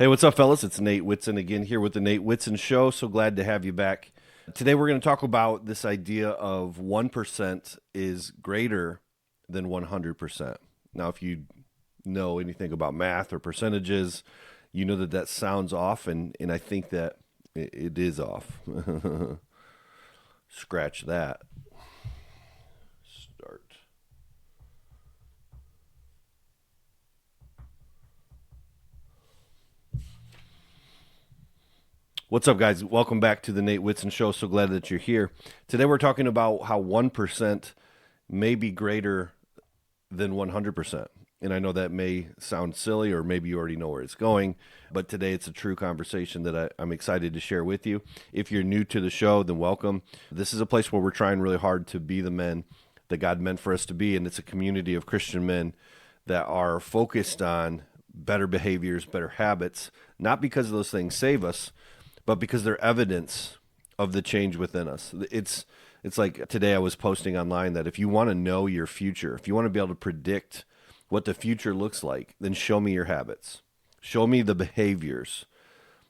Hey, what's up, fellas? It's Nate Whitson again here with the Nate Whitson Show. So glad to have you back. Today, we're going to talk about this idea of 1% is greater than 100%. Now, if you know anything about math or percentages, you know that that sounds off, and I think that it is off. Scratch that. Start. What's up, guys? Welcome back to the Nate Whitson Show. So glad that you're here. Today, we're talking about how 1% may be greater than 100%. And I know that may sound silly, or maybe you already know where it's going, but today it's a true conversation that I'm excited to share with you. If you're new to the show, then welcome. This is a place where we're trying really hard to be the men that God meant for us to be, and it's a community of Christian men that are focused on better behaviors, better habits, not because those things save us, but because they're evidence of the change within us. It's like today I was posting online that if you want to know your future, if you want to be able to predict what the future looks like, then show me your habits. Show me the behaviors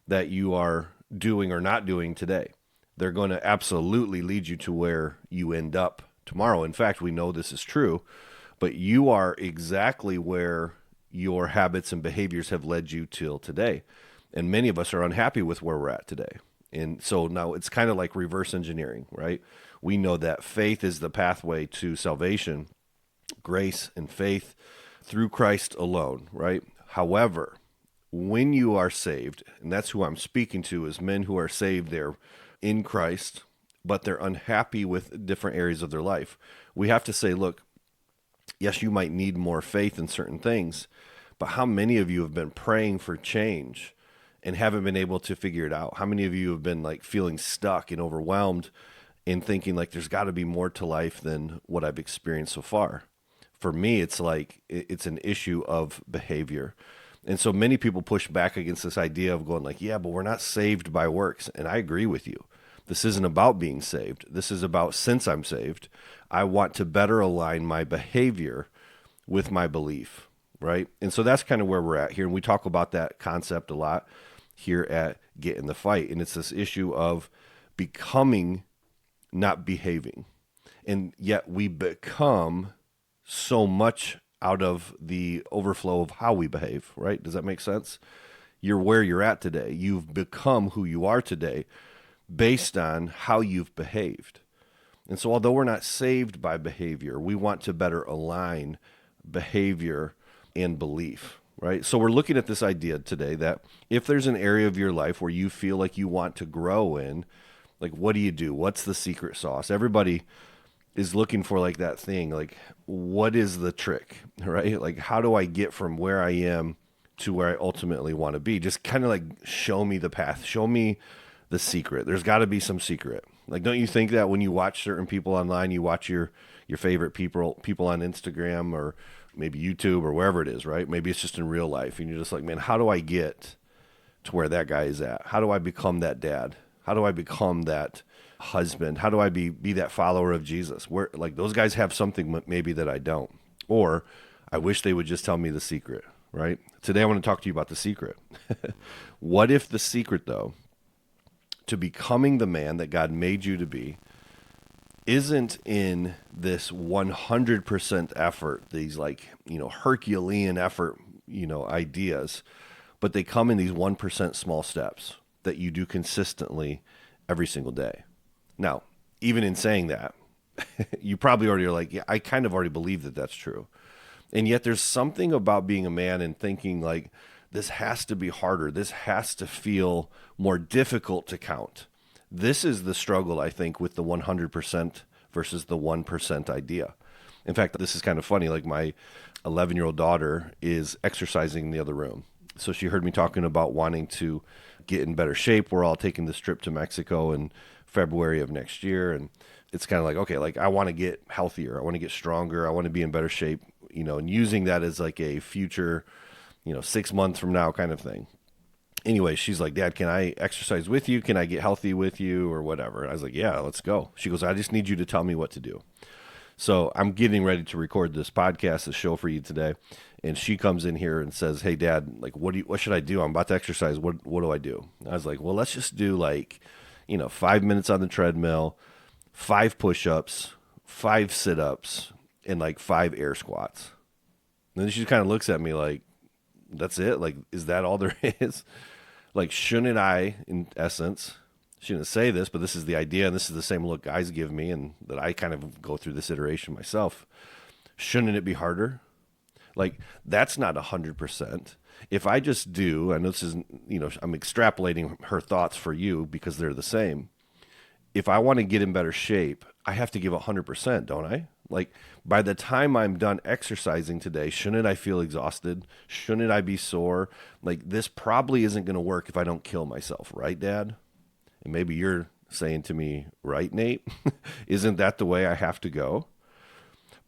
that you are doing or not doing today. They're going to absolutely lead you to where you end up tomorrow. In fact, we know this is true, but you are exactly where your habits and behaviors have led you till today. And many of us are unhappy with where we're at today. And so now it's kind of like reverse engineering, right? We know that faith is the pathway to salvation, grace and faith through Christ alone, right? However, when you are saved, and that's who I'm speaking to, is men who are saved, they're in Christ, but they're unhappy with different areas of their life. We have to say, look, yes, you might need more faith in certain things, but how many of you have been praying for change and haven't been able to figure it out? How many of you have been like feeling stuck and overwhelmed and thinking like there's got to be more to life than what I've experienced so far? For me, it's like it's an issue of behavior. And so many people push back against this idea of going like, yeah, but we're not saved by works. And I agree with you. This isn't about being saved. This is about, since I'm saved, I want to better align my behavior with my belief, right? And so that's kind of where we're at here. And we talk about that concept a lot here at Get in the Fight. And it's this issue of becoming, not behaving. And yet we become so much out of the overflow of how we behave, right? Does that make sense? You're where you're at today. You've become who you are today based on how you've behaved. And so although we're not saved by behavior, we want to better align behavior and belief, right? So we're looking at this idea today that if there's an area of your life where you feel like you want to grow in, like what do you do? What's the secret sauce? Everybody is looking for like that thing, like what is the trick, right? Like how do I get from where I am to where I ultimately want to be? Just kind of like show me the path, show me the secret. There's got to be some secret. Like, don't you think that when you watch certain people online, you watch your favorite people on Instagram or maybe YouTube or wherever it is, right? Maybe it's just in real life, and you're just like, man, how do I get to where that guy is at? How do I become that dad? How do I become that husband? How do I be that follower of Jesus? Where like those guys have something maybe that I don't, or I wish they would just tell me the secret, right? Today I want to talk to you about the secret. What if the secret, though, to becoming the man that God made you to be isn't in this 100% effort, these like, Herculean effort, ideas, but they come in these 1% small steps that you do consistently every single day. Now, even in saying that, you probably already are like, yeah, I kind of already believe that that's true. And yet there's something about being a man and thinking like, this has to be harder. This has to feel more difficult to count. This is the struggle, I think, with the 100% versus the 1% idea. In fact, this is kind of funny. Like my 11-year-old daughter is exercising in the other room. So she heard me talking about wanting to get in better shape. We're all taking this trip to Mexico in February of next year. And it's kind of like, okay, like I want to get healthier. I want to get stronger. I want to be in better shape, and using that as like a future, 6 months from now kind of thing. Anyway, she's like, Dad, can I exercise with you? Can I get healthy with you or whatever? And I was like, yeah, let's go. She goes, I just need you to tell me what to do. So I'm getting ready to record this podcast, this show for you today. And she comes in here and says, "Hey Dad, like, what should I do? I'm about to exercise. What do I do?" I was like, "Well, let's just do like, 5 minutes on the treadmill, 5 push-ups, 5 sit-ups, and like 5 air squats." And then she kind of looks at me like, "That's it? Like, is that all there is?" Like, shouldn't I, in essence, shouldn't say this, but this is the idea, and this is the same look guys give me, and that I kind of go through this iteration myself. Shouldn't it be harder? Like, that's not 100%. If I just do, I know this is, I'm extrapolating her thoughts for you because they're the same. If I want to get in better shape, I have to give 100%, don't I? Like, by the time I'm done exercising today, shouldn't I feel exhausted? Shouldn't I be sore? Like, this probably isn't going to work if I don't kill myself, right, Dad? And maybe you're saying to me, right, Nate? Isn't that the way I have to go?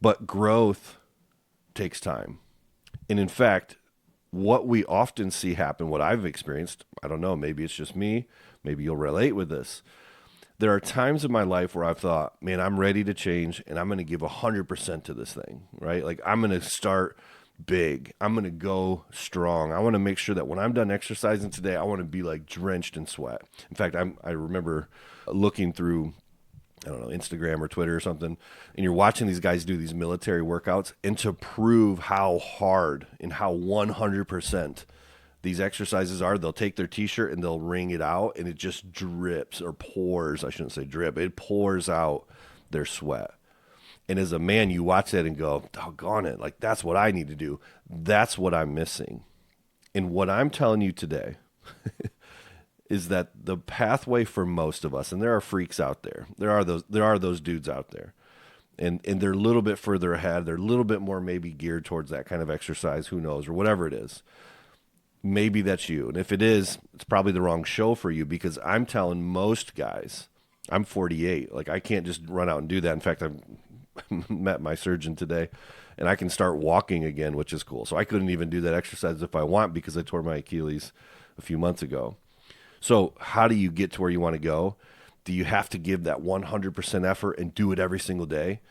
But growth takes time. And in fact, what we often see happen, what I've experienced, I don't know, maybe it's just me, maybe you'll relate with this. There are times in my life where I've thought, man, I'm ready to change and I'm going to give 100% to this thing, right? Like, I'm going to start big. I'm going to go strong. I want to make sure that when I'm done exercising today, I want to be like drenched in sweat. In fact, I remember looking through, I don't know, Instagram or Twitter or something, and you're watching these guys do these military workouts, and to prove how hard and how 100% these exercises are, they'll take their t-shirt and they'll wring it out, and it just drips or pours. I shouldn't say drip. It pours out their sweat. And as a man, you watch that and go, doggone it, like, that's what I need to do. That's what I'm missing. And what I'm telling you today is that the pathway for most of us, and there are freaks out there. There are those dudes out there. And they're a little bit further ahead. They're a little bit more maybe geared towards that kind of exercise, who knows, or whatever it is. Maybe that's you. And if it is, it's probably the wrong show for you, because I'm telling most guys, I'm 48. Like, I can't just run out and do that. In fact, I've met my surgeon today, and I can start walking again, which is cool. So I couldn't even do that exercise if I want, because I tore my Achilles a few months ago. So how do you get to where you want to go? Do you have to give that 100% effort and do it every single day?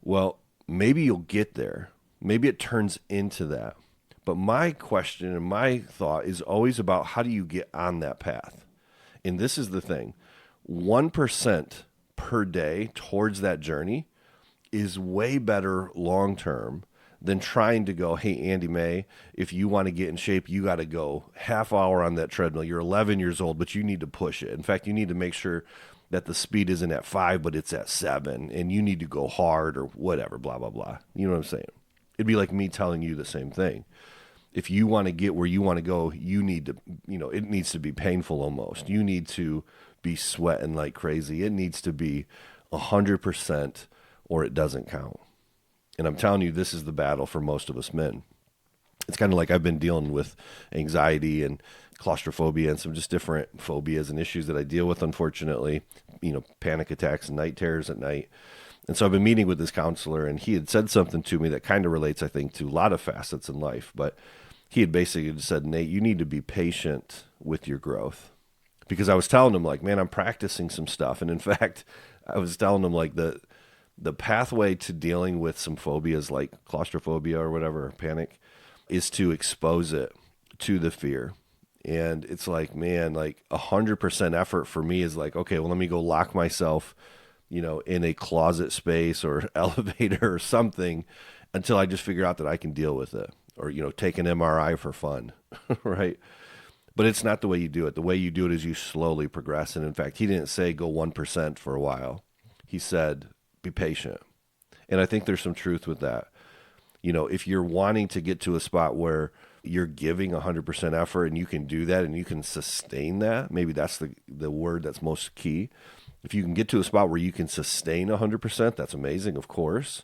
Well, maybe you'll get there. Maybe it turns into that. But my question and my thought is always about, how do you get on that path? And this is the thing. 1% per day towards that journey is way better long-term than trying to go, hey, Andy May, if you want to get in shape, you got to go half hour on that treadmill. You're 11 years old, but you need to push it. In fact, you need to make sure that the speed isn't at 5, but it's at 7, and you need to go hard or whatever, blah, blah, blah. You know what I'm saying? It'd be like me telling you the same thing. If you want to get where you want to go, you need to, it needs to be painful almost. You need to be sweating like crazy. It needs to be 100%, or it doesn't count. And I'm telling you, this is the battle for most of us men. It's kind of like I've been dealing with anxiety and claustrophobia and some just different phobias and issues that I deal with, unfortunately, panic attacks and night terrors at night. And so I've been meeting with this counselor, and he had said something to me that kind of relates, I think, to a lot of facets in life. But he had basically said, Nate, you need to be patient with your growth. Because I was telling him, like, man, I'm practicing some stuff. And in fact, I was telling him, like, the pathway to dealing with some phobias like claustrophobia or whatever, panic, is to expose it to the fear. And it's like, man, like 100% effort for me is like, okay, well, let me go lock myself, in a closet space or elevator or something until I just figure out that I can deal with it, or, take an MRI for fun, right? But it's not the way you do it. The way you do it is you slowly progress. And in fact, he didn't say go 1% for a while. He said, be patient. And I think there's some truth with that. If you're wanting to get to a spot where you're giving 100% effort and you can do that and you can sustain that, maybe that's the word that's most key. If you can get to a spot where you can sustain 100%, that's amazing, of course.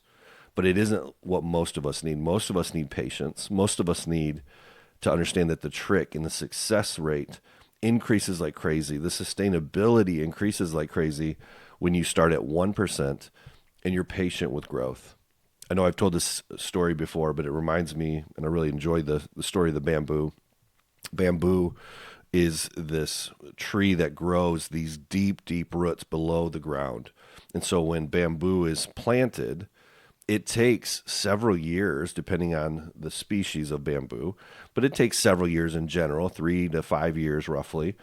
But it isn't what most of us need. Most of us need patience. Most of us need to understand that the trick and the success rate increases like crazy. The sustainability increases like crazy when you start at 1% and you're patient with growth. I know I've told this story before, but it reminds me, and I really enjoy the story of the bamboo. Bamboo is this tree that grows these deep, deep roots below the ground. And so when bamboo is planted, It takes several years, depending on the species of bamboo, but it takes several years in general, 3 to 5 years roughly,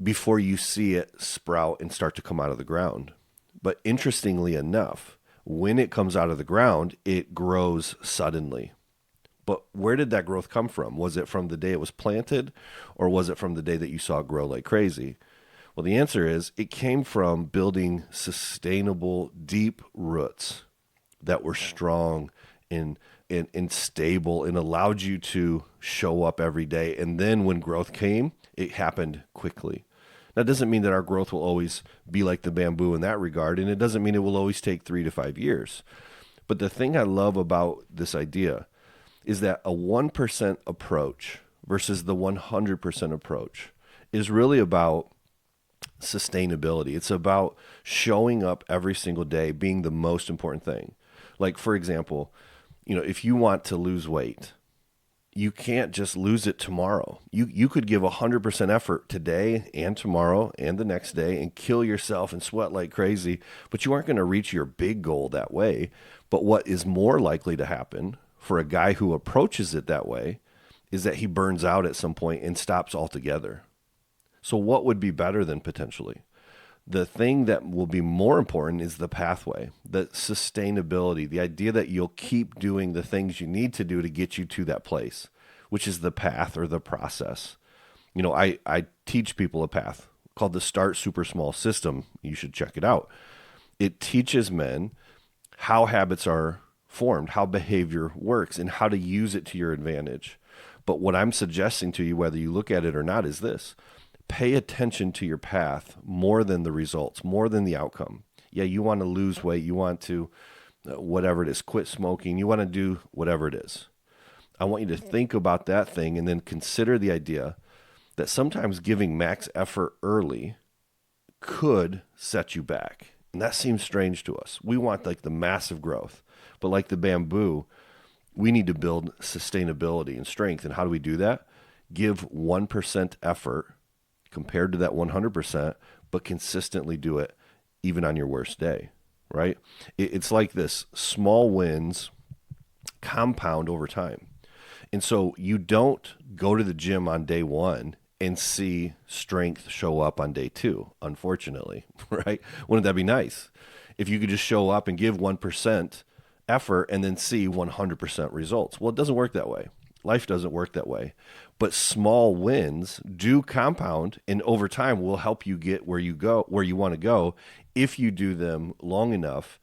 before you see it sprout and start to come out of the ground. But interestingly enough, when it comes out of the ground, it grows suddenly. But where did that growth come from? Was it from the day it was planted, or was it from the day that you saw it grow like crazy? Well, the answer is it came from building sustainable, deep roots that were strong and stable and allowed you to show up every day. And then when growth came, it happened quickly. That doesn't mean that our growth will always be like the bamboo in that regard, and it doesn't mean it will always take 3 to 5 years. But the thing I love about this idea is that a 1% approach versus the 100% approach is really about sustainability. It's about showing up every single day being the most important thing. Like, for example, if you want to lose weight, you can't just lose it tomorrow. You could give 100% effort today and tomorrow and the next day and kill yourself and sweat like crazy, but you aren't going to reach your big goal that way. But what is more likely to happen for a guy who approaches it that way is that he burns out at some point and stops altogether. So what would be better than potentially? The thing that will be more important is the pathway, the sustainability, the idea that you'll keep doing the things you need to do to get you to that place, which is the path or the process. I teach people a path called the Start Super Small system. You should check it out. It teaches men how habits are formed, how behavior works, and how to use it to your advantage. But what I'm suggesting to you, whether you look at it or not, is this. Pay attention to your path more than the results, more than the outcome. Yeah, you want to lose weight. You want to, whatever it is, quit smoking. You want to do whatever it is. I want you to think about that thing and then consider the idea that sometimes giving max effort early could set you back. And that seems strange to us. We want like the massive growth. But like the bamboo, we need to build sustainability and strength. And how do we do that? Give 1% effort compared to that 100%, but consistently do it even on your worst day, right? It's like this. Small wins compound over time. And so you don't go to the gym on day one and see strength show up on day two, unfortunately, right? Wouldn't that be nice? If you could just show up and give 1% effort and then see 100% results. Well, it doesn't work that way. Life doesn't work that way. But small wins do compound, and over time will help you get where you want to go if you do them long enough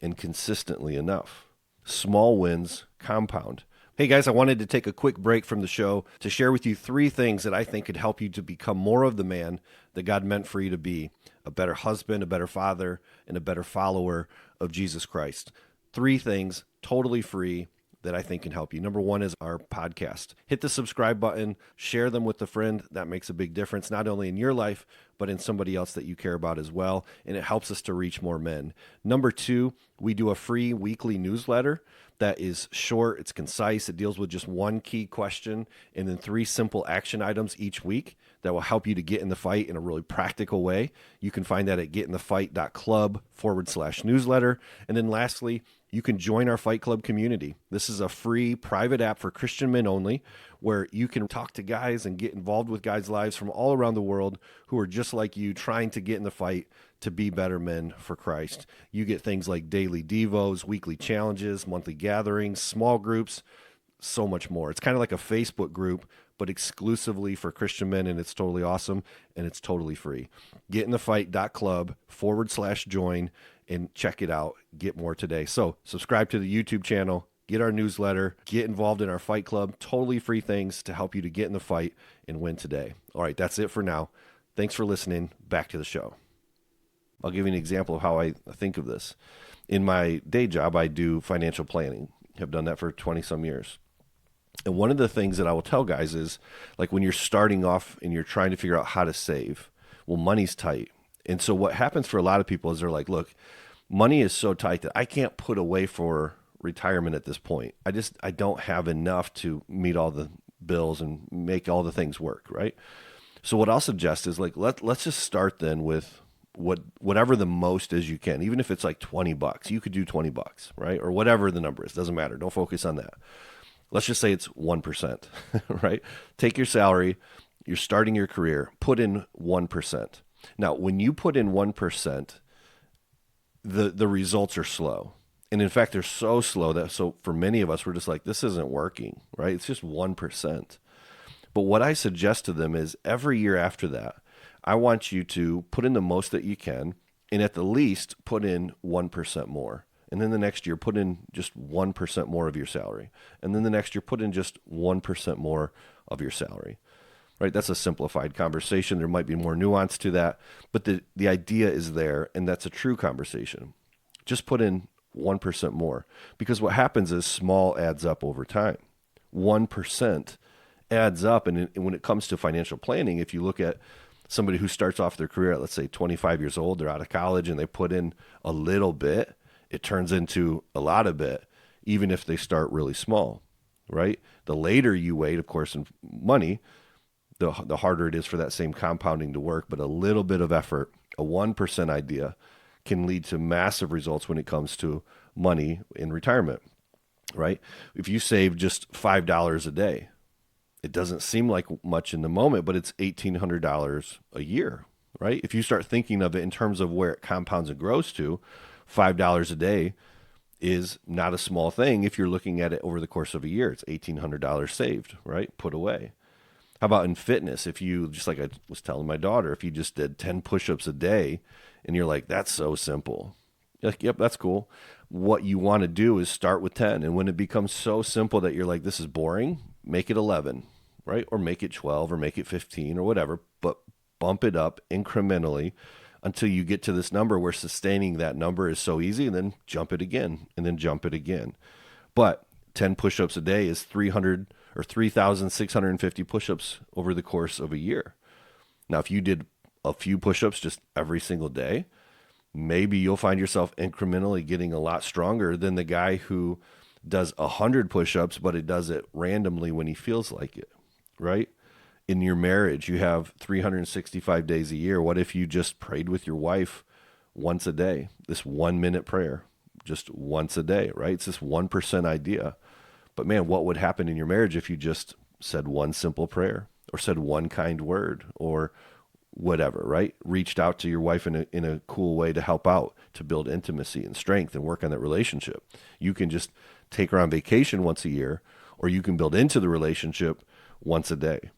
and consistently enough. Small wins compound. Hey guys, I wanted to take a quick break from the show to share with you 3 things that I think could help you to become more of the man that God meant for you to be. A better husband, a better father, and a better follower of Jesus Christ. 3 things, totally free, that I think can help you. Number 1 is our podcast. Hit the subscribe button, share them with a friend. That makes a big difference, not only in your life, but in somebody else that you care about as well. And it helps us to reach more men. Number 2, we do a free weekly newsletter that is short, it's concise, it deals with just one key question and then 3 simple action items each week that will help you to get in the fight in a really practical way. You can find that at getinthefight.club/newsletter. And then lastly, you can join our Fight Club community. This is a free private app for Christian men only, where you can talk to guys and get involved with guys' lives from all around the world who are just like you, trying to get in the fight to be better men for Christ. You get things like daily devos, weekly challenges, monthly gatherings, small groups, so much more. It's kind of like a Facebook group, but exclusively for Christian men, and it's totally awesome, and it's totally free. getinthefight.club/join and check it out. Get more today. So subscribe to the YouTube channel, get our newsletter, get involved in our Fight Club. Totally free things to help you to get in the fight and win today. All right, that's it for now. Thanks for listening. Back to the show. I'll give you an example of how I think of this. In my day job, I do financial planning. I've done that for 20 some years. And one of the things that I will tell guys is, like, when you're starting off and you're trying to figure out how to save, well, money's tight. And so what happens for a lot of people is they're like, look, money is so tight that I can't put away for retirement at this point. I don't have enough to meet all the bills and make all the things work, right? So what I'll suggest is, like, let's just start then with whatever the most is you can. Even if it's like $20, you could do $20, right? Or whatever the number is, doesn't matter. Don't focus on that. Let's just say it's 1%, right? Take your salary, you're starting your career, put in 1%. Now, when you put in 1%, the results are slow. And in fact, they're so slow that so for many of us, we're just like, this isn't working, right? It's just 1%. But what I suggest to them is every year after that, I want you to put in the most that you can and at the least put in 1% more. And then the next year, put in just 1% more of your salary. And then the next year, put in just 1% more of your salary. Right? That's a simplified conversation. There might be more nuance to that, but the idea is there, and that's a true conversation. Just put in 1% more, because what happens is small adds up over time. 1% adds up, and when it comes to financial planning, if you look at somebody who starts off their career at, let's say, 25 years old, they're out of college, and they put in a little bit, it turns into a lot of bit, even if they start really small, right? The later you wait, of course, in money, the harder it is for that same compounding to work, but a little bit of effort, a 1% idea, can lead to massive results when it comes to money in retirement, right? If you save just $5 a day, it doesn't seem like much in the moment, but it's $1,800 a year, right? If you start thinking of it in terms of where it compounds and grows to, $5 a day is not a small thing. If you're looking at it over the course of a year, it's $1,800 saved, right? Put away. How about in fitness? If you, just like I was telling my daughter, if you just did 10 push-ups a day and you're like, that's so simple. Like, yep, that's cool. What you want to do is start with 10. And when it becomes so simple that you're like, this is boring, make it 11, right? Or make it 12 or make it 15 or whatever, but bump it up incrementally until you get to this number where sustaining that number is so easy, and then jump it again and then jump it again. But 10 push-ups a day is 300 or 3,650 push-ups over the course of a year. Now, if you did a few push-ups just every single day, maybe you'll find yourself incrementally getting a lot stronger than the guy who does 100 push-ups, but it does it randomly when he feels like it, right? In your marriage, you have 365 days a year. What if you just prayed with your wife once a day, this 1-minute prayer, just once a day, right? It's this 1% idea. But man, what would happen in your marriage if you just said one simple prayer or said one kind word or whatever, right? Reached out to your wife in a cool way to help out, to build intimacy and strength and work on that relationship. You can just take her on vacation once a year, or you can build into the relationship once a day.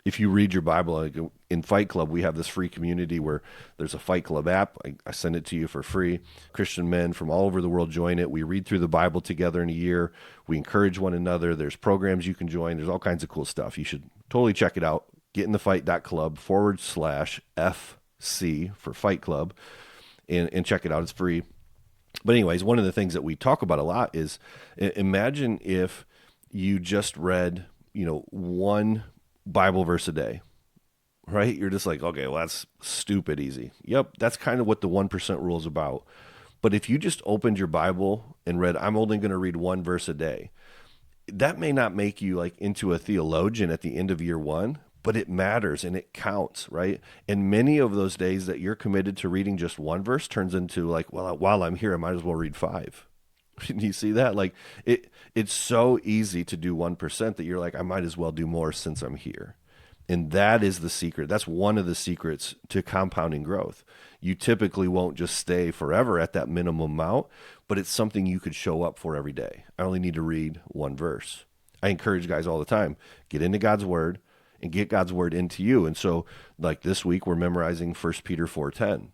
If you read your Bible, like in Fight Club, we have this free community where there's a Fight Club app. I send it to you for free. Christian men from all over the world join it. We read through the Bible together in a year. We encourage one another. There's programs you can join. There's all kinds of cool stuff. You should totally check it out. getinthefight.club/FC for Fight Club and check it out. It's free. But anyways, one of the things that we talk about a lot is imagine if you just read, one Bible verse a day, right? You're just like, okay, well, that's stupid easy. Yep, that's kind of what the 1% rule is about. But if you just opened your Bible and read, I'm only going to read one verse a day, that may not make you like into a theologian at the end of year one, but it matters and it counts, right? And many of those days that you're committed to reading just one verse turns into like, well, while I'm here, I might as well read 5. You see that? Like it's so easy to do 1% that you're like, I might as well do more since I'm here. And that is the secret. That's one of the secrets to compounding growth. You typically won't just stay forever at that minimum amount, but it's something you could show up for every day. I only need to read one verse. I encourage guys all the time, get into God's word and get God's word into you. And so like this week, we're memorizing 1 Peter 4:10.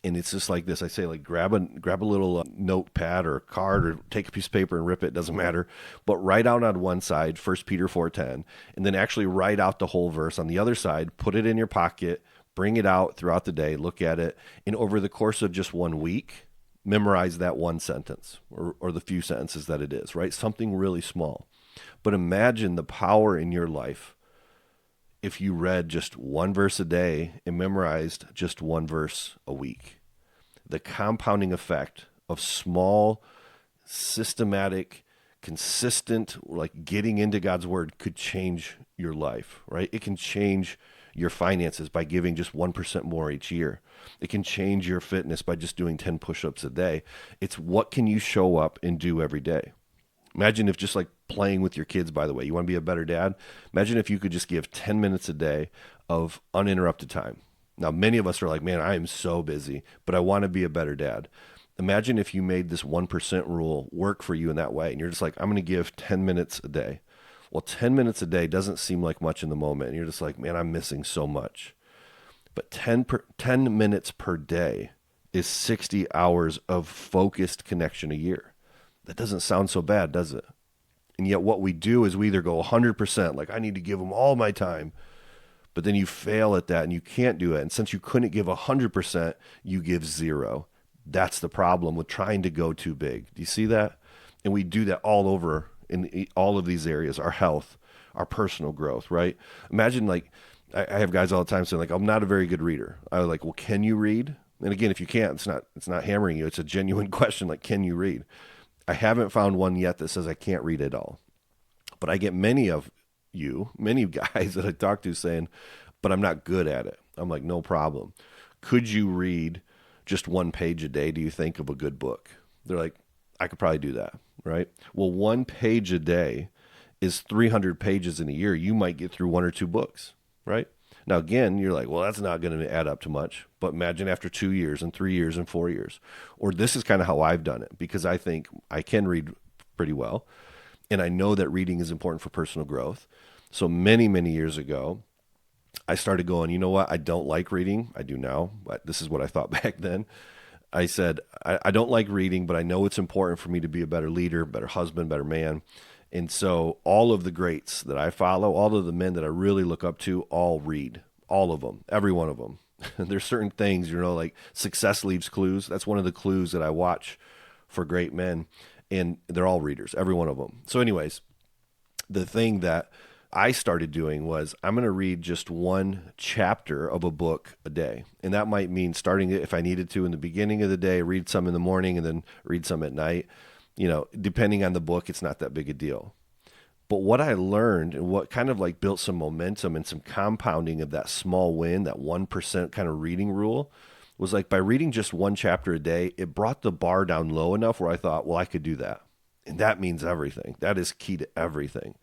And it's just like this. I say, like, grab a little notepad or a card or take a piece of paper and rip it. Doesn't matter. But write out on one side, 1 Peter 4:10, and then actually write out the whole verse on the other side. Put it in your pocket. Bring it out throughout the day. Look at it. And over the course of just 1 week, memorize that one sentence or the few sentences that it is, right? Something really small. But imagine the power in your life if you read just one verse a day and memorized just one verse a week. The compounding effect of small, systematic, consistent, like getting into God's word could change your life, right? It can change your finances by giving just 1% more each year. It can change your fitness by just doing 10 push-ups a day. It's what can you show up and do every day? Imagine if just like playing with your kids, by the way, you want to be a better dad? Imagine if you could just give 10 minutes a day of uninterrupted time. Now, many of us are like, man, I am so busy, but I want to be a better dad. Imagine if you made this 1% rule work for you in that way. And you're just like, I'm going to give 10 minutes a day. Well, 10 minutes a day doesn't seem like much in the moment. And you're just like, man, I'm missing so much. But 10 minutes per day is 60 hours of focused connection a year. That doesn't sound so bad, does it? And yet what we do is we either go 100%, like I need to give them all my time, but then you fail at that and you can't do it. And since you couldn't give 100%, you give zero. That's the problem with trying to go too big. Do you see that? And we do that all over in all of these areas, our health, our personal growth, right? Imagine like, I have guys all the time saying like, I'm not a very good reader. I was like, well, can you read? And again, if you can't, it's not hammering you. It's a genuine question. Like, can you read? I haven't found one yet that says I can't read at all. But I get many guys that I talk to saying, but I'm not good at it. I'm like, no problem. Could you read just one page a day, do you think, of a good book? They're like, I could probably do that, right? Well, one page a day is 300 pages in a year. You might get through one or two books, right? Now, again, you're like, well, that's not going to add up to much. But imagine after 2 years and 3 years and 4 years. Or this is kind of how I've done it because I think I can read pretty well. And I know that reading is important for personal growth. So many, many years ago, I started going, you know what? I don't like reading. I do now, but this is what I thought back then. I said, I don't like reading, but I know it's important for me to be a better leader, better husband, better man. And so all of the greats that I follow, all of the men that I really look up to, all read. All of them, every one of them. There's certain things, like success leaves clues. That's one of the clues that I watch for great men. And they're all readers, every one of them. So anyways, the thing that I started doing was I'm going to read just one chapter of a book a day. And that might mean starting it if I needed to in the beginning of the day, read some in the morning and then read some at night. Depending on the book, it's not that big a deal. But what I learned and what kind of like built some momentum and some compounding of that small win, that 1% kind of reading rule, was like by reading just one chapter a day, it brought the bar down low enough where I thought, well, I could do that. And that means everything. That is key to everything.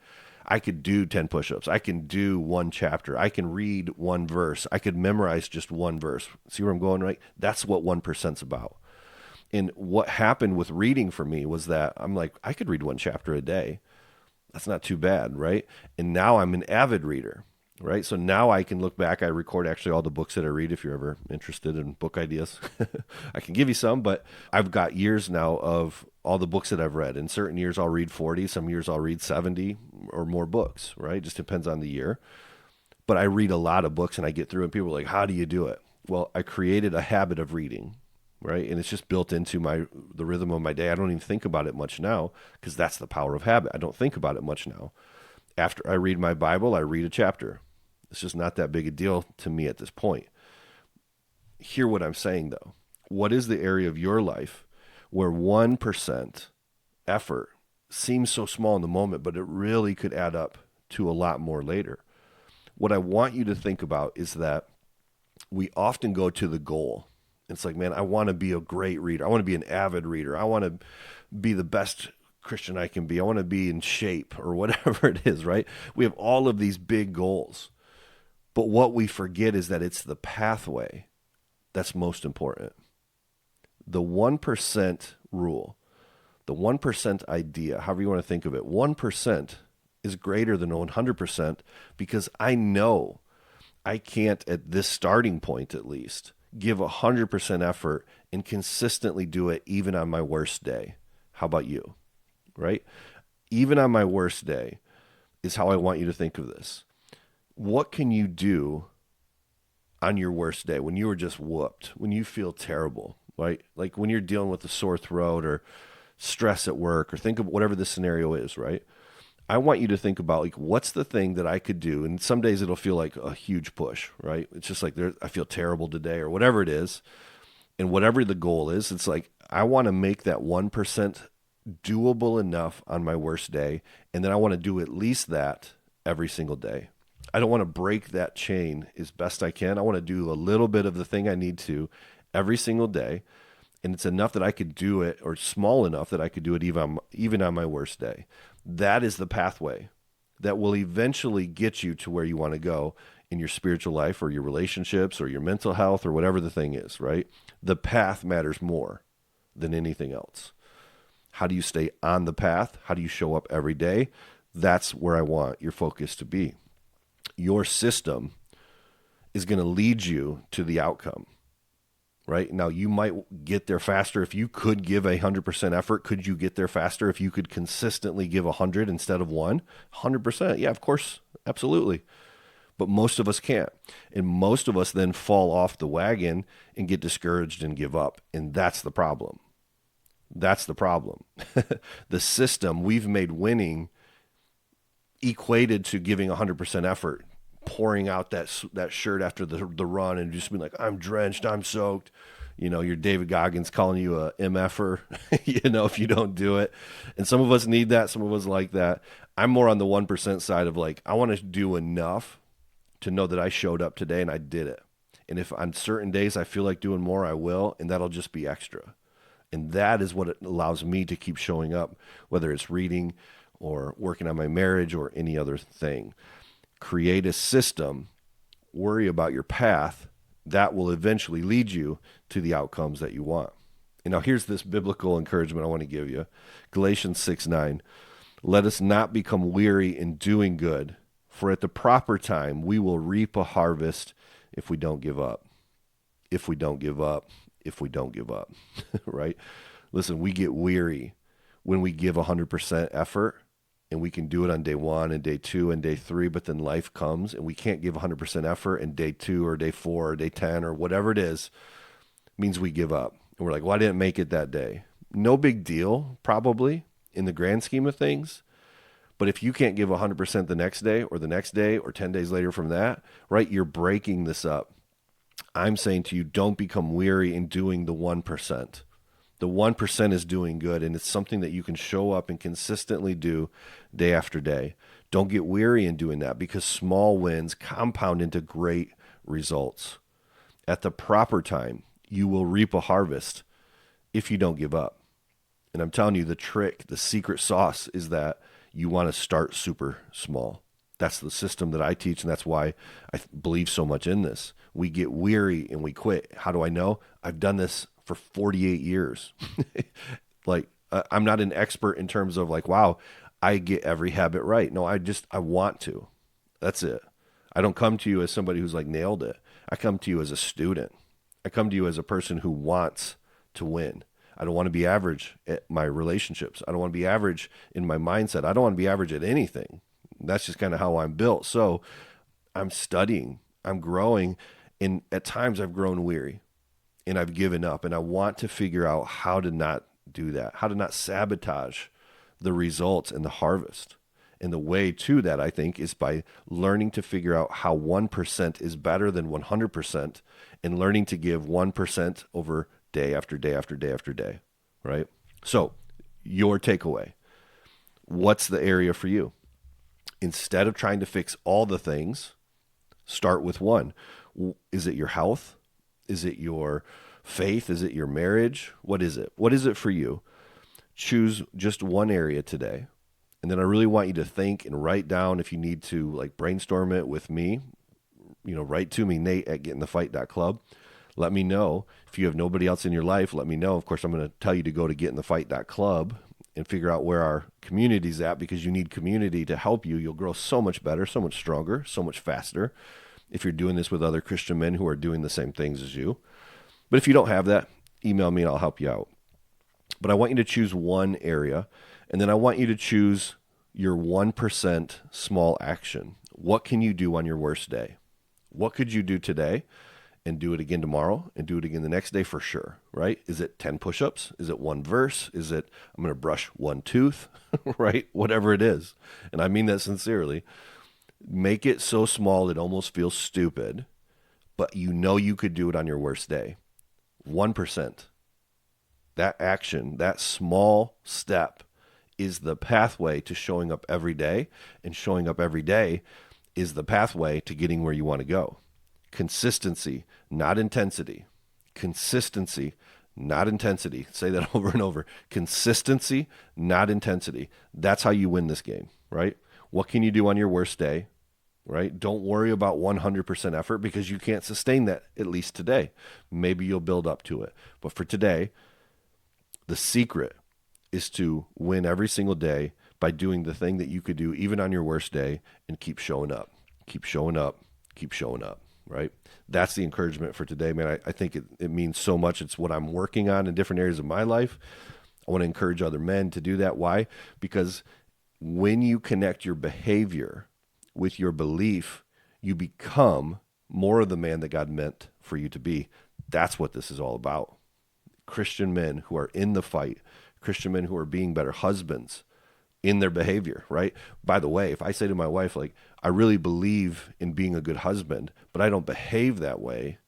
I could do 10 push-ups. I can do one chapter. I can read one verse. I could memorize just one verse. See where I'm going, right? That's what 1%'s about. And what happened with reading for me was that I'm like, I could read one chapter a day. That's not too bad, right? And now I'm an avid reader, right? So now I can look back. I record actually all the books that I read if you're ever interested in book ideas. I can give you some, but I've got years now of all the books that I've read. In certain years, I'll read 40. Some years, I'll read 70 or more books, right? It just depends on the year. But I read a lot of books and I get through and people are like, how do you do it? Well, I created a habit of reading. Right. And it's just built into the rhythm of my day. I don't even think about it much now because that's the power of habit. I don't think about it much now. After I read my Bible, I read a chapter. It's just not that big a deal to me at this point. Hear what I'm saying, though. What is the area of your life where 1% effort seems so small in the moment, but it really could add up to a lot more later? What I want you to think about is that we often go to the goal. It's like, man, I want to be a great reader. I want to be an avid reader. I want to be the best Christian I can be. I want to be in shape or whatever it is, right? We have all of these big goals. But what we forget is that it's the pathway that's most important. The 1% rule, the 1% idea, however you want to think of it, 1% is greater than 100% because I know I can't, at this starting point at least, give 100% effort and consistently do it even on my worst day. How about you? Right? Even on my worst day is how I want you to think of this. What can you do on your worst day when you are just whooped, when you feel terrible, right? Like when you're dealing with a sore throat or stress at work or think of whatever the scenario is, right? I want you to think about like, what's the thing that I could do? And some days it'll feel like a huge push, right? It's just like I feel terrible today or whatever it is. And whatever the goal is, it's like, I want to make that 1% doable enough on my worst day. And then I want to do at least that every single day. I don't want to break that chain as best I can. I want to do a little bit of the thing I need to every single day. And it's enough that I could do it, or small enough that I could do it even on my worst day. That is the pathway that will eventually get you to where you want to go in your spiritual life or your relationships or your mental health or whatever the thing is, right? The path matters more than anything else. How do you stay on the path? How do you show up every day? That's where I want your focus to be. Your system is going to lead you to the outcome, right? Now, you might get there faster. If you could give 100% effort, could you get there faster if you could consistently give 100 instead of 100%? Yeah, of course, absolutely. But most of us can't. And most of us then fall off the wagon and get discouraged and give up. And that's the problem. That's the problem. The system we've made winning equated to giving 100% effort, pouring out that shirt after the run and just being like, I'm drenched, I'm soaked. Your David Goggins calling you a MFer, if you don't do it. And some of us need that. Some of us like that. I'm more on the 1% side of like, I want to do enough to know that I showed up today and I did it. And if on certain days I feel like doing more, I will, and that'll just be extra. And that is what it allows me to keep showing up, whether it's reading or working on my marriage or any other thing. Create a system, worry about your path. That will eventually lead you to the outcomes that you want. And now here's this biblical encouragement I want to give you. Galatians 6:9. Let us not become weary in doing good, for at the proper time we will reap a harvest if we don't give up. If we don't give up. If we don't give up. Right? Listen, we get weary when we give 100% effort, and we can do it on day 1 and day 2 and day 3, but then life comes and we can't give 100% effort, and day 2 or day 4 or day 10 or whatever it is means we give up. And we're like, well, I didn't make it that day. No big deal, probably, in the grand scheme of things. But if you can't give 100% the next day or 10 days later from that, right, you're breaking this up. I'm saying to you, don't become weary in doing the 1%. The 1% is doing good, and it's something that you can show up and consistently do day after day. Don't get weary in doing that, because small wins compound into great results. At the proper time, you will reap a harvest if you don't give up. And I'm telling you, the trick, the secret sauce is that you want to start super small. That's the system that I teach, and that's why I believe so much in this. We get weary and we quit. How do I know? I've done this for 48 years. Like, I'm not an expert in terms of like, wow, I get every habit right. No, I want to. That's it. I don't come to you as somebody who's like nailed it. I come to you as a student. I come to you as a person who wants to win. I don't want to be average at my relationships. I don't want to be average in my mindset. I don't want to be average at anything. That's just kind of how I'm built. So I'm studying, I'm growing, and at times I've grown weary and I've given up, and I want to figure out how to not do that, how to not sabotage the results and the harvest. And the way to that, I think, is by learning to figure out how 1% is better than 100%, and learning to give 1% over day after day after day after day, right? So your takeaway, what's the area for you? Instead of trying to fix all the things, start with one. Is it your health? Is it your faith? Is it your marriage? What is it? What is it for you? Choose just one area today. And then I really want you to think and write down, if you need to like brainstorm it with me, write to me, Nate@getinthefight.club. Let me know. If you have nobody else in your life, let me know. Of course, I'm going to tell you to go to getinthefight.club and figure out where our community's at, because you need community to help you. You'll grow so much better, so much stronger, so much faster if you're doing this with other Christian men who are doing the same things as you. But if you don't have that, email me and I'll help you out. But I want you to choose one area, and then I want you to choose your 1% small action. What can you do on your worst day? What could you do today and do it again tomorrow and do it again the next day for sure, right? Is it 10 push-ups? Is it one verse? Is it, I'm going to brush one tooth, right? Whatever it is. And I mean that sincerely. Make it so small it almost feels stupid, but you could do it on your worst day. 1%. That action, that small step is the pathway to showing up every day, and showing up every day is the pathway to getting where you want to go. Consistency, not intensity. Consistency, not intensity. Say that over and over. Consistency, not intensity. That's how you win this game, right? What can you do on your worst day, right? Don't worry about 100% effort because you can't sustain that, at least today. Maybe you'll build up to it. But for today, the secret is to win every single day by doing the thing that you could do even on your worst day and keep showing up, keep showing up, keep showing up, right? That's the encouragement for today, man. I think it means so much. It's what I'm working on in different areas of my life. I want to encourage other men to do that. Why? Because when you connect your behavior with your belief, you become more of the man that God meant for you to be. That's what this is all about. Christian men who are in the fight, Christian men who are being better husbands in their behavior, right? By the way, if I say to my wife, like, I really believe in being a good husband, but I don't behave that way,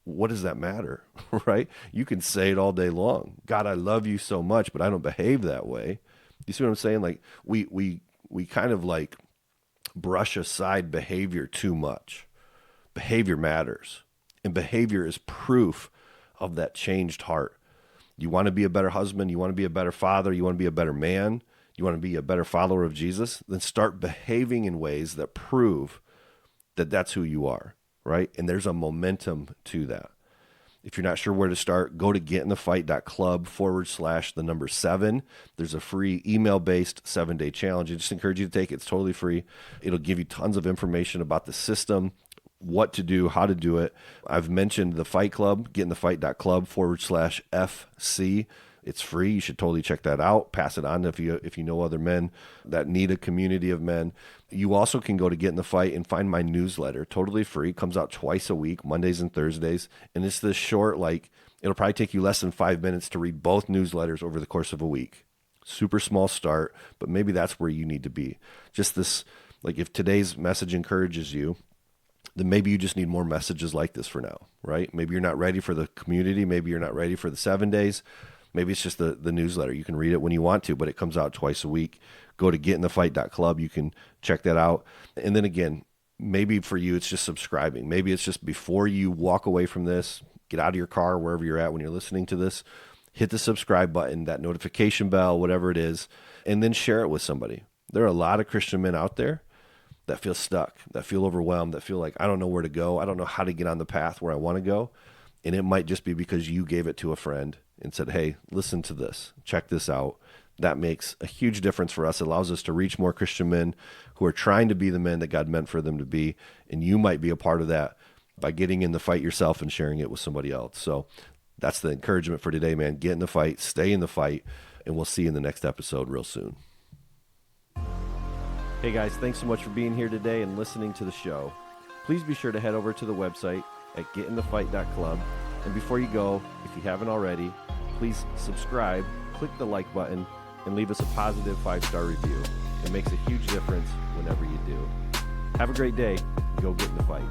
what does that matter, right? You can say it all day long. God, I love you so much, but I don't behave that way. You see what I'm saying? Like, we kind of like brush aside behavior too much. Behavior matters, and behavior is proof of that changed heart. You want to be a better husband, you want to be a better father, you want to be a better man, you want to be a better follower of Jesus, then start behaving in ways that prove that that's who you are, right? And there's a momentum to that. If you're not sure where to start, go to getinthefight.club/7. There's a free email-based 7-day challenge. I just encourage you to take it. It's totally free. It'll give you tons of information about the system, what to do, how to do it. I've mentioned the Fight Club, getinthefight.club/FC. It's free. You should totally check that out. Pass it on if you know other men that need a community of men. You also can go to Get in the Fight and find my newsletter, totally free. It comes out twice a week, Mondays and Thursdays. And it's this short, like, it'll probably take you less than 5 minutes to read both newsletters over the course of a week. Super small start, but maybe that's where you need to be. Just this, like, if today's message encourages you, then maybe you just need more messages like this for now, right? Maybe you're not ready for the community. Maybe you're not ready for the 7 days. Maybe it's just the newsletter. You can read it when you want to, but it comes out twice a week. Go to getinthefight.club. You can check that out. And then again, maybe for you, it's just subscribing. Maybe it's just before you walk away from this, get out of your car, wherever you're at when you're listening to this, hit the subscribe button, that notification bell, whatever it is, and then share it with somebody. There are a lot of Christian men out there that feel stuck, that feel overwhelmed, that feel like, I don't know where to go. I don't know how to get on the path where I want to go. And it might just be because you gave it to a friend and said, hey, listen to this, check this out. That makes a huge difference for us. It allows us to reach more Christian men who are trying to be the men that God meant for them to be. And you might be a part of that by getting in the fight yourself and sharing it with somebody else. So that's the encouragement for today, man. Get in the fight, stay in the fight, and we'll see you in the next episode real soon. Hey guys, thanks so much for being here today and listening to the show. Please be sure to head over to the website at getinthefight.club. And before you go, if you haven't already, please subscribe, click the like button, and leave us a positive 5-star review. It makes a huge difference whenever you do. Have a great day. Go get in the fight.